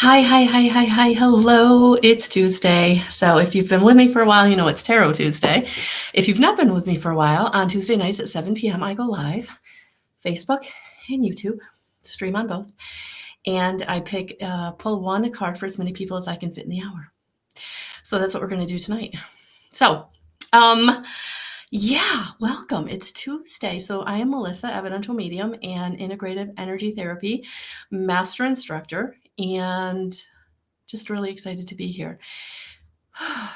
Hi, hello. It's Tuesday. So if you've been with me for a while, you know it's Tarot Tuesday. If you've not been with me for a while, on Tuesday nights at 7 p.m., I go live, Facebook and YouTube, stream on both. And I pull one card for as many people as I can fit in the hour. So that's what we're going to do tonight. So, yeah, welcome. It's Tuesday. So I am Melissa, evidential medium and integrative energy therapy master instructor, and just really excited to be here.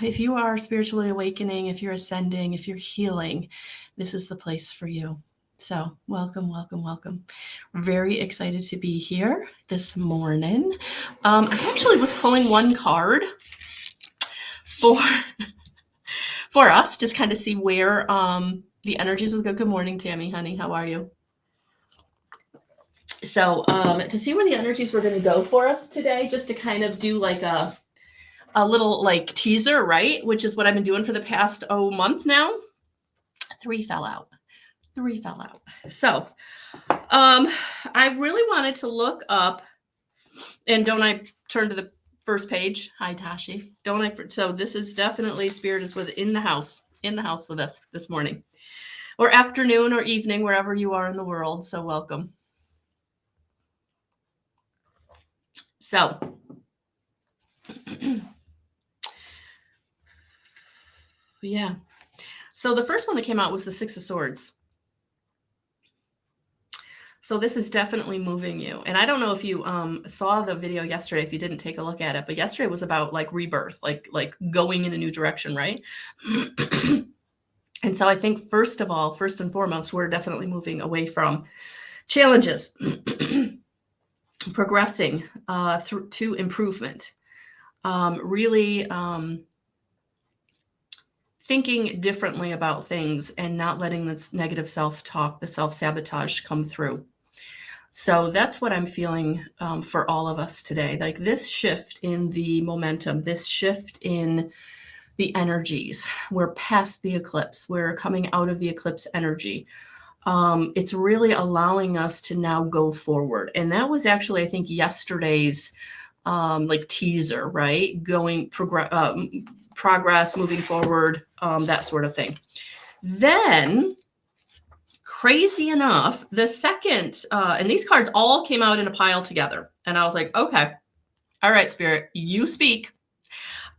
If you are spiritually awakening, if you're ascending, if you're healing, this is the place for you. So welcome. Very excited to be here this morning. I actually was pulling one card for us to kind of see where the energies would go. Good morning, Tammy, honey. How are you? So to see where the energies were going to go for us today, just to kind of do like a little like teaser, right? Which is what I've been doing for the past month now. Three fell out. So I really wanted to look up, and don't I turn to the first page? Hi, Tashi. Don't I? So this is definitely Spirit is in the house with us this morning, or afternoon, or evening, wherever you are in the world. So welcome. So yeah. So the first one that came out was the Six of Swords. So this is definitely moving you. And I don't know if you saw the video yesterday, if you didn't take a look at it, but yesterday was about like rebirth, like going in a new direction, right? And so I think first and foremost, we're definitely moving away from challenges, progressing through to improvement, really thinking differently about things and not letting this negative self-talk, the self-sabotage come through. So that's what I'm feeling for all of us today. Like this shift in the momentum, this shift in the energies. We're past the eclipse. We're coming out of the eclipse energy. It's really allowing us to now go forward. And that was actually, I think, yesterday's like teaser, right? Progress, moving forward, that sort of thing. Then, crazy enough, the second, and these cards all came out in a pile together. And I was like, okay, all right, Spirit, you speak.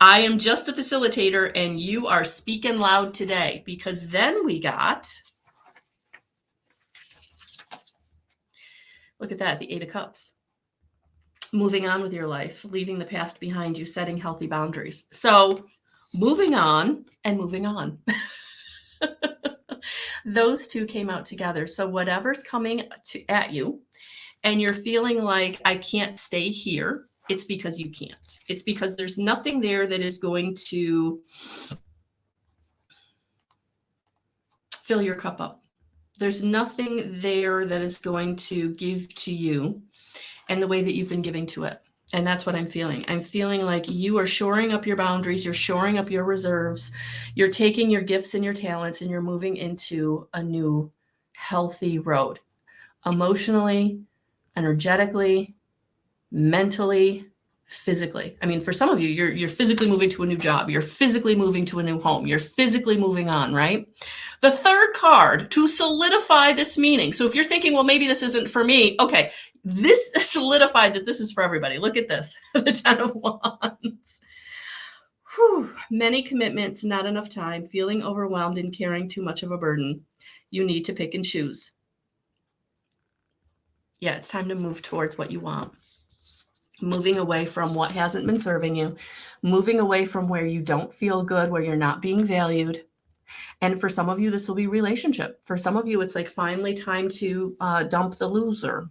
I am just the facilitator and you are speaking loud today, because then we got, look at that, the Eight of Cups. Moving on with your life, leaving the past behind you, setting healthy boundaries. So moving on and moving on. Those two came out together. So whatever's coming at you and you're feeling like I can't stay here, it's because you can't. It's because there's nothing there that is going to fill your cup up. There's nothing there that is going to give to you and the way that you've been giving to it. And that's what I'm feeling. I'm feeling like you are shoring up your boundaries. You're shoring up your reserves. You're taking your gifts and your talents and you're moving into a new healthy road. Emotionally, energetically, mentally, physically. I mean, for some of you, you're physically moving to a new job. You're physically moving to a new home. You're physically moving on, right? The third card to solidify this meaning. So if you're thinking, well, maybe this isn't for me. Okay, this solidified that this is for everybody. Look at this, the Ten of Wands. Whew. Many commitments, not enough time, feeling overwhelmed and carrying too much of a burden. You need to pick and choose. Yeah, it's time to move towards what you want. Moving away from what hasn't been serving you, moving away from where you don't feel good, where you're not being valued. And for some of you, this will be relationship. For some of you, it's like finally time to dump the loser.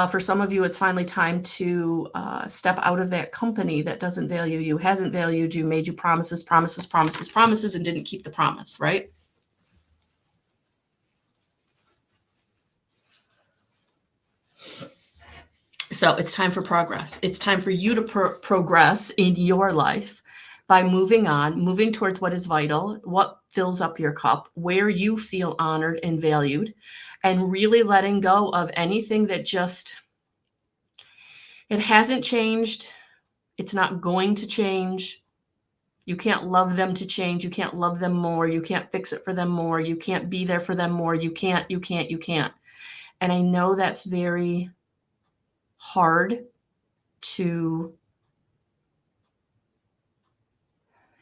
For some of you, it's finally time to step out of that company that doesn't value you, hasn't valued you, made you promises, and didn't keep the promise, right? So it's time for progress. It's time for you to progress in your life by moving on, moving towards what is vital, what fills up your cup, where you feel honored and valued, and really letting go of anything that just It hasn't changed. It's not going to change. You can't love them to change. You can't love them more. You can't fix it for them more. You can't be there for them more. You can't. And I know that's very hard to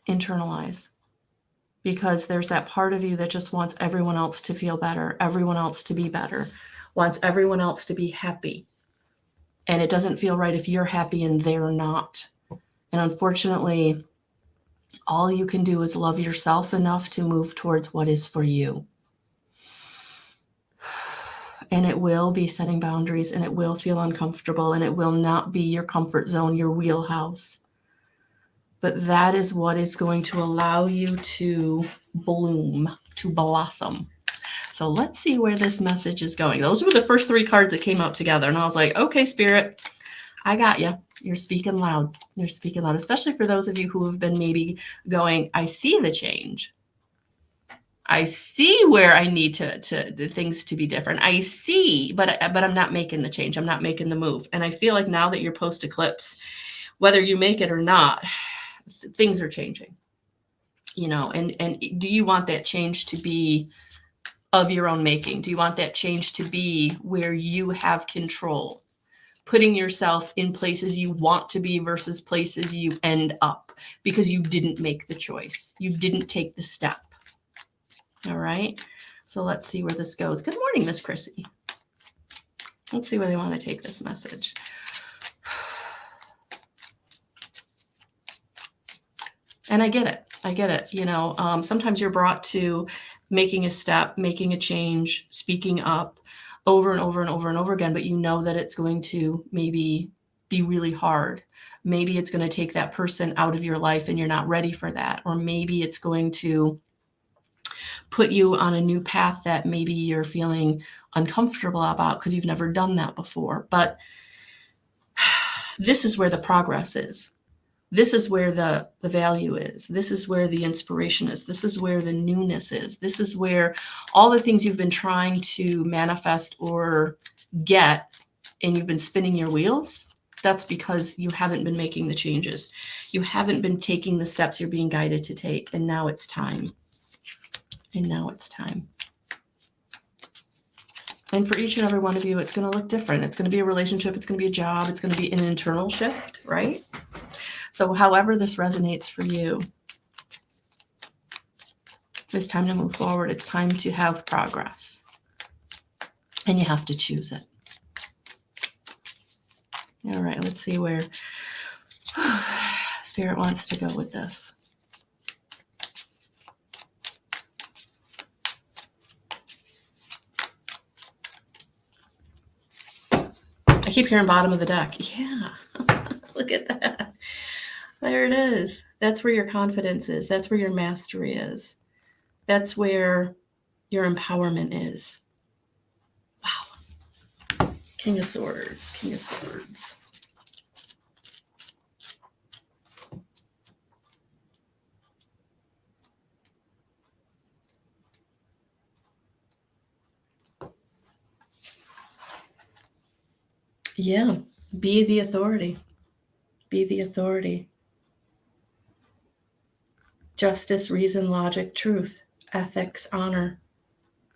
internalize, because there's that part of you that just wants everyone else to feel better, everyone else to be better, wants everyone else to be happy. And it doesn't feel right if you're happy and they're not. And unfortunately, all you can do is love yourself enough to move towards what is for you. And it will be setting boundaries, and it will feel uncomfortable, and it will not be your comfort zone, your wheelhouse. But that is what is going to allow you to bloom, to blossom. So let's see where this message is going. Those were the first 3 cards that came out together. And I was like, okay, Spirit, I got you. You're speaking loud. You're speaking loud, especially for those of you who have been maybe going, I see the change. I see where I need to things to be different. I see, but I'm not making the change. I'm not making the move. And I feel like now that you're post eclipse, whether you make it or not, things are changing, you know, and do you want that change to be of your own making? Do you want that change to be where you have control, putting yourself in places you want to be versus places you end up because you didn't make the choice. You didn't take the step. All right. So let's see where this goes. Good morning, Miss Chrissy. Let's see where they want to take this message. And I get it. I get it. You know, sometimes you're brought to making a step, making a change, speaking up over and over and over and over again, but you know that it's going to maybe be really hard. Maybe it's going to take that person out of your life and you're not ready for that. Or maybe it's going to put you on a new path that maybe you're feeling uncomfortable about because you've never done that before. But this is where the progress is. This is where the value is. This is where the inspiration is. This is where the newness is. This is where all the things you've been trying to manifest or get, and you've been spinning your wheels, that's because you haven't been making the changes. You haven't been taking the steps you're being guided to take. And now it's time. And now it's time. And for each and every one of you, it's going to look different. It's going to be a relationship. It's going to be a job. It's going to be an internal shift, right? So however this resonates for you, it's time to move forward. It's time to have progress. And you have to choose it. All right, let's see where Spirit wants to go with this. I keep hearing bottom of the deck. Yeah, look at that. There it is. That's where your confidence is. That's where your mastery is. That's where your empowerment is. Wow. King of Swords, King of Swords. Yeah, be the authority. Be the authority. Justice, reason, logic, truth, ethics, honor.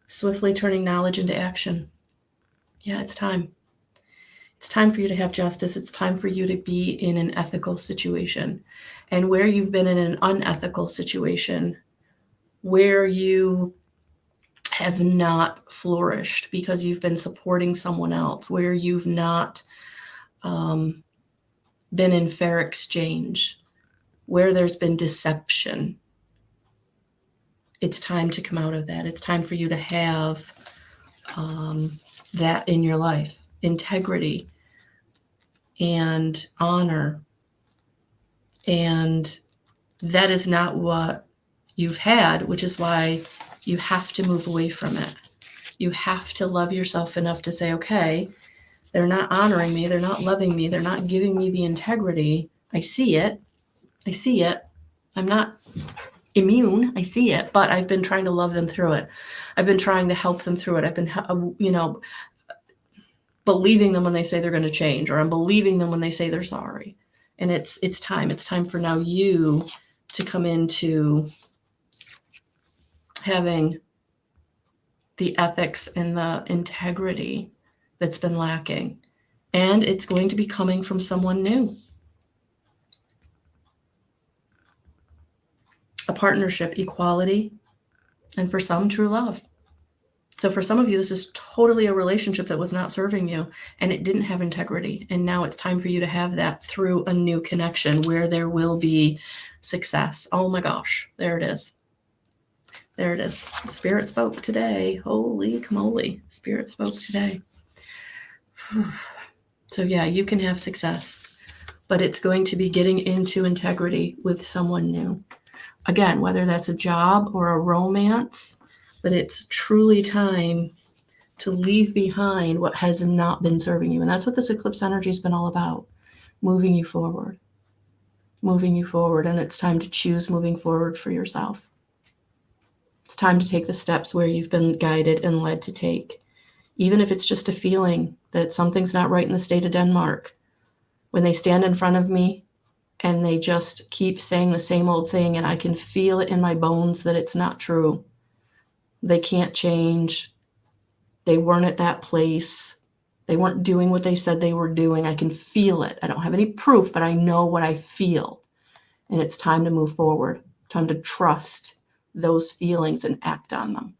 Swiftly turning knowledge into action. Yeah, it's time. It's time for you to have justice. It's time for you to be in an ethical situation. And where you've been in an unethical situation, where you have not flourished because you've been supporting someone else, where you've not been in fair exchange, where there's been deception, it's time to come out of that. It's time for you to have that in your life, integrity and honor. And that is not what you've had, which is why you have to move away from it. You have to love yourself enough to say, okay, they're not honoring me. They're not loving me. They're not giving me the integrity. I see it. I see it. I'm not immune. I see it, but I've been trying to love them through it. I've been trying to help them through it. I've been, believing them when they say they're going to change, or I'm believing them when they say they're sorry. And it's time. It's time for now you to come into having the ethics and the integrity that's been lacking. And it's going to be coming from someone new. A partnership, equality, and for some, true love. So for some of you, this is totally a relationship that was not serving you and it didn't have integrity. And now it's time for you to have that through a new connection where there will be success. Oh my gosh, there it is. There it is. Spirit spoke today. Holy camoly. Spirit spoke today. So yeah, you can have success, but it's going to be getting into integrity with someone new. Again, whether that's a job or a romance, but it's truly time to leave behind what has not been serving you. And that's what this eclipse energy has been all about, moving you forward. And it's time to choose moving forward for yourself. It's time to take the steps where you've been guided and led to take. Even if it's just a feeling that something's not right in the state of Denmark. When they stand in front of me and they just keep saying the same old thing and I can feel it in my bones that it's not true. They can't change. They weren't at that place. They weren't doing what they said they were doing. I can feel it. I don't have any proof, but I know what I feel. And it's time to move forward. Time to trust those feelings and act on them.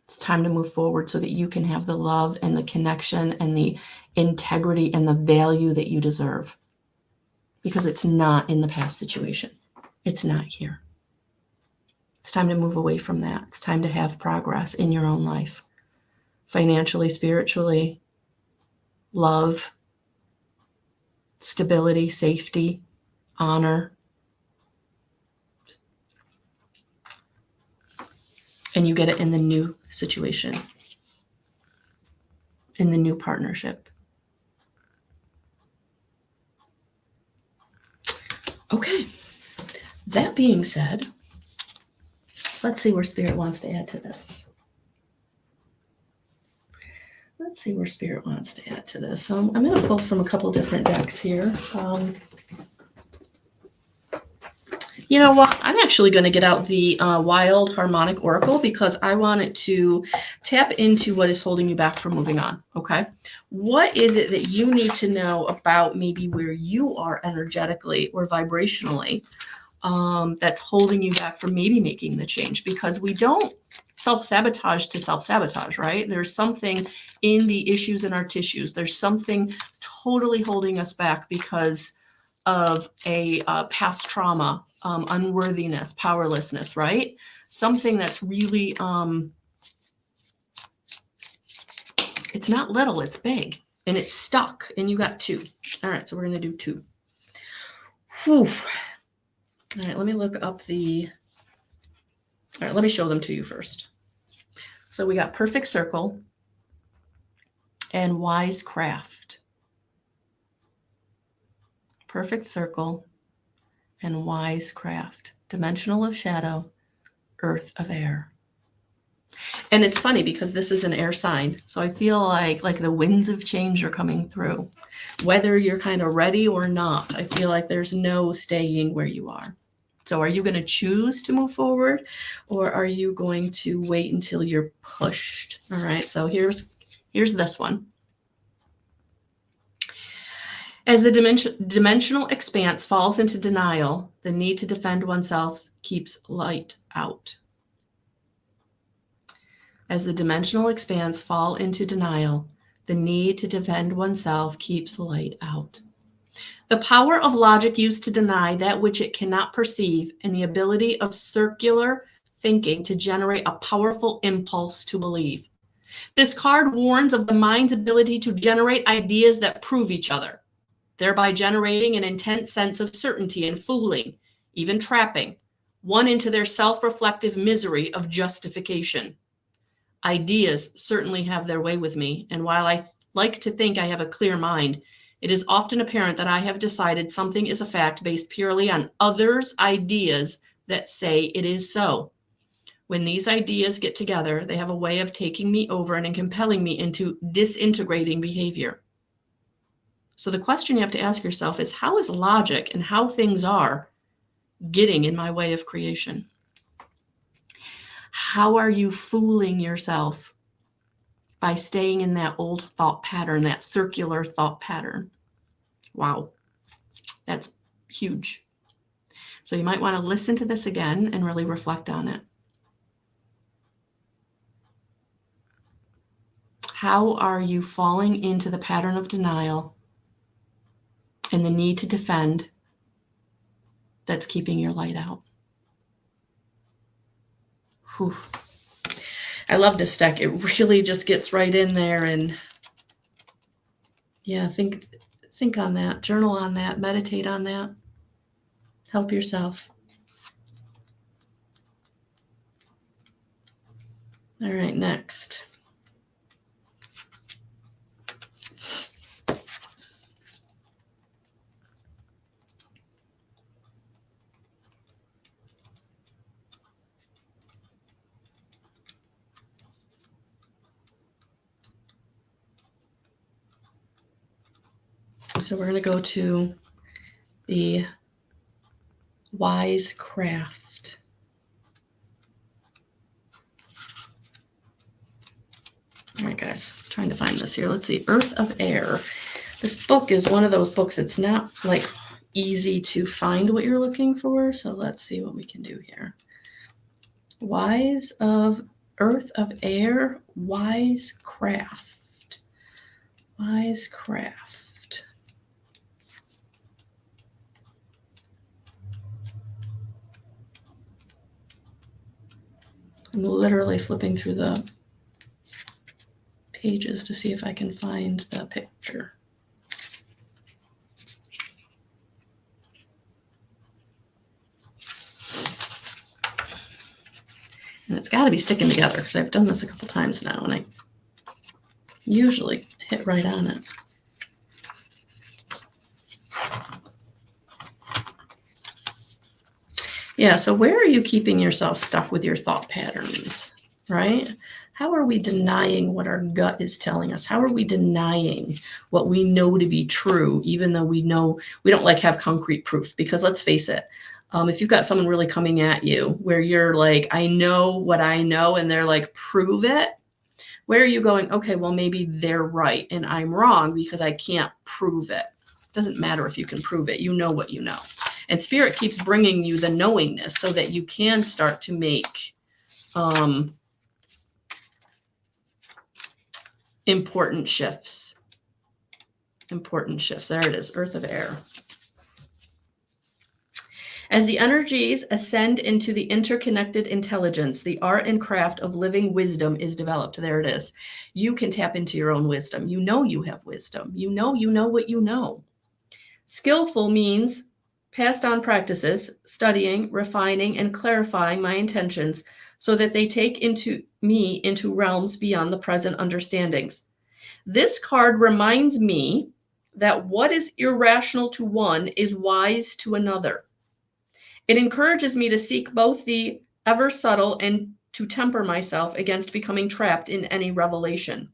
It's time to move forward so that you can have the love and the connection and the integrity and the value that you deserve. Because it's not in the past situation. It's not here. It's time to move away from that. It's time to have progress in your own life. Financially, spiritually, love, stability, safety, honor. And you get it in the new situation, in the new partnership. Okay, that being said, let's see where Spirit wants to add to this. So I'm going to pull from a couple different decks here. You know what? I'm actually going to get out the Wild Harmonic Oracle because I want it to tap into what is holding you back from moving on, okay? What is it that you need to know about maybe where you are energetically or vibrationally that's holding you back from maybe making the change? Because we don't self-sabotage to self-sabotage, right? There's something in the issues in our tissues. There's something totally holding us back because of a past trauma, unworthiness, powerlessness, right? Something that's really, it's not little, it's big, and it's stuck, and you got two. All right, so we're going to do two. Whew. All right, let me look up all right, let me show them to you first. So we got Perfect Circle and Wise Craft. Perfect Circle and Wise Craft. Dimensional of Shadow, Earth of Air. And it's funny because this is an air sign. So I feel like the winds of change are coming through. Whether you're kind of ready or not, I feel like there's no staying where you are. So are you going to choose to move forward, or are you going to wait until you're pushed? All right, so here's this one. As the dimensional expanse falls into denial, the need to defend oneself keeps light out. As the dimensional expanse fall into denial, the need to defend oneself keeps light out. The power of logic used to deny that which it cannot perceive, and the ability of circular thinking to generate a powerful impulse to believe. This card warns of the mind's ability to generate ideas that prove each other, thereby generating an intense sense of certainty and fooling, even trapping, one into their self-reflective misery of justification. Ideas certainly have their way with me, and while I like to think I have a clear mind, it is often apparent that I have decided something is a fact based purely on others' ideas that say it is so. When these ideas get together, they have a way of taking me over and compelling me into disintegrating behavior. So the question you have to ask yourself is, how is logic and how things are getting in my way of creation? How are you fooling yourself by staying in that old thought pattern, that circular thought pattern? Wow, that's huge. So you might want to listen to this again and really reflect on it. How are you falling into the pattern of denial and the need to defend that's keeping your light out? Whew. I love this deck. It really just gets right in there, and yeah, think on that, journal on that, meditate on that. Help yourself. All right, next. So we're going to go to the wise craft. All right, guys, trying to find this here. Let's see, Earth of Air. This book is one of those books, it's not like easy to find what you're looking for. So let's see what we can do here. Wise of Earth of Air, wise craft. Wise craft. I'm literally flipping through the pages to see if I can find the picture. And it's got to be sticking together because I've done this a couple times now and I usually hit right on it. Yeah, so where are you keeping yourself stuck with your thought patterns, right? How are we denying what our gut is telling us? How are we denying what we know to be true, even though we know we don't like have concrete proof? Because let's face it, if you've got someone really coming at you where you're like, I know what I know, and they're like, prove it. Where are you going? Okay, well, maybe they're right and I'm wrong because I can't prove it. It doesn't matter if you can prove it. You know what you know. And Spirit keeps bringing you the knowingness so that you can start to make important shifts. Important shifts. There it is, Earth of Air. As the energies ascend into the interconnected intelligence, the art and craft of living wisdom is developed. There it is. You can tap into your own wisdom. You know you have wisdom. You know what you know. Skillful means passed on practices, studying, refining, and clarifying my intentions so that they take into realms beyond the present understandings. This card reminds me that what is irrational to one is wise to another. It encourages me to seek both the ever subtle and to temper myself against becoming trapped in any revelation.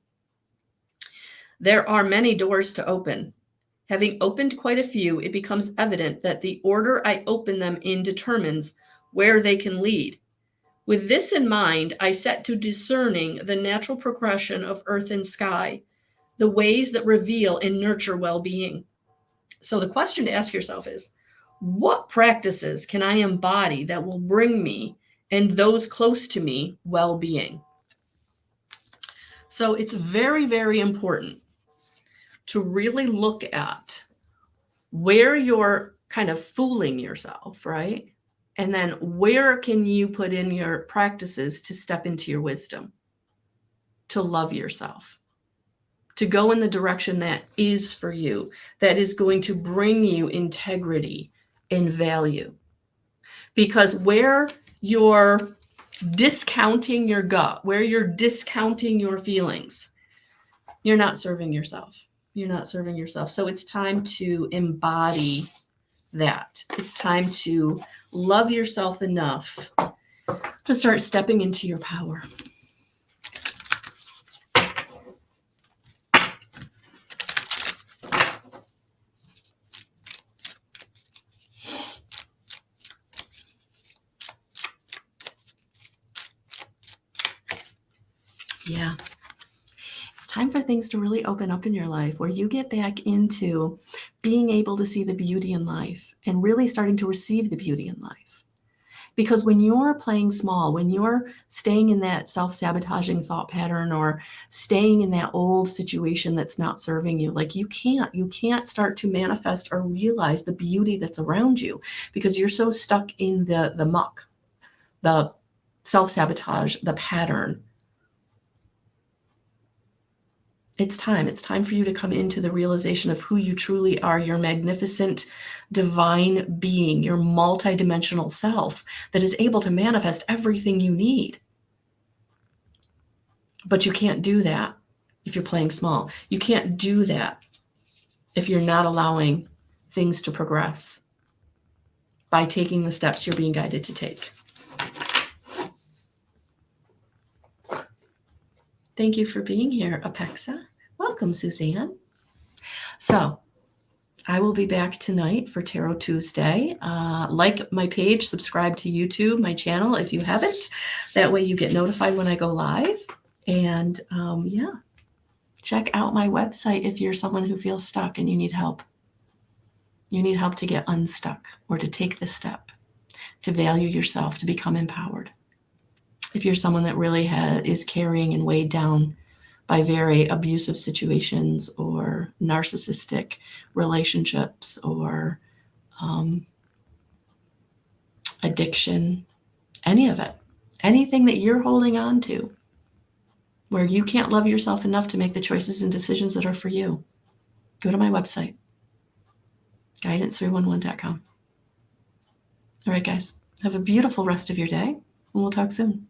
There are many doors to open. Having opened quite a few, it becomes evident that the order I open them in determines where they can lead. With this in mind, I set to discerning the natural progression of earth and sky, the ways that reveal and nurture well-being. So the question to ask yourself is, what practices can I embody that will bring me and those close to me well-being? So it's very, very important to really look at where you're kind of fooling yourself, right? And then where can you put in your practices to step into your wisdom, to love yourself, to go in the direction that is for you, that is going to bring you integrity and value. Because where you're discounting your gut, where you're discounting your feelings, you're not serving yourself. You're not serving yourself. So it's time to embody that. It's time to love yourself enough to start stepping into your power. Yeah. It's time for things to really open up in your life, where you get back into being able to see the beauty in life and really starting to receive the beauty in life. Because when you're playing small, when you're staying in that self-sabotaging thought pattern or staying in that old situation that's not serving you, like you can't start to manifest or realize the beauty that's around you, because you're so stuck in the muck, the self-sabotage, the pattern. It's time for you to come into the realization of who you truly are, your magnificent divine being, your multidimensional self that is able to manifest everything you need. But you can't do that if you're playing small. You can't do that if you're not allowing things to progress by taking the steps you're being guided to take. Thank you for being here, Apexa. Welcome, Suzanne. So I will be back tonight for Tarot Tuesday. Like my page, subscribe to YouTube, my channel, if you haven't. That way you get notified when I go live. And yeah, check out my website if you're someone who feels stuck and you need help. You need help to get unstuck or to take the step, to value yourself, to become empowered. If you're someone that really is carrying and weighed down by very abusive situations or narcissistic relationships or addiction, any of it, anything that you're holding on to, where you can't love yourself enough to make the choices and decisions that are for you, go to my website, guidance311.com. All right, guys, have a beautiful rest of your day, and we'll talk soon.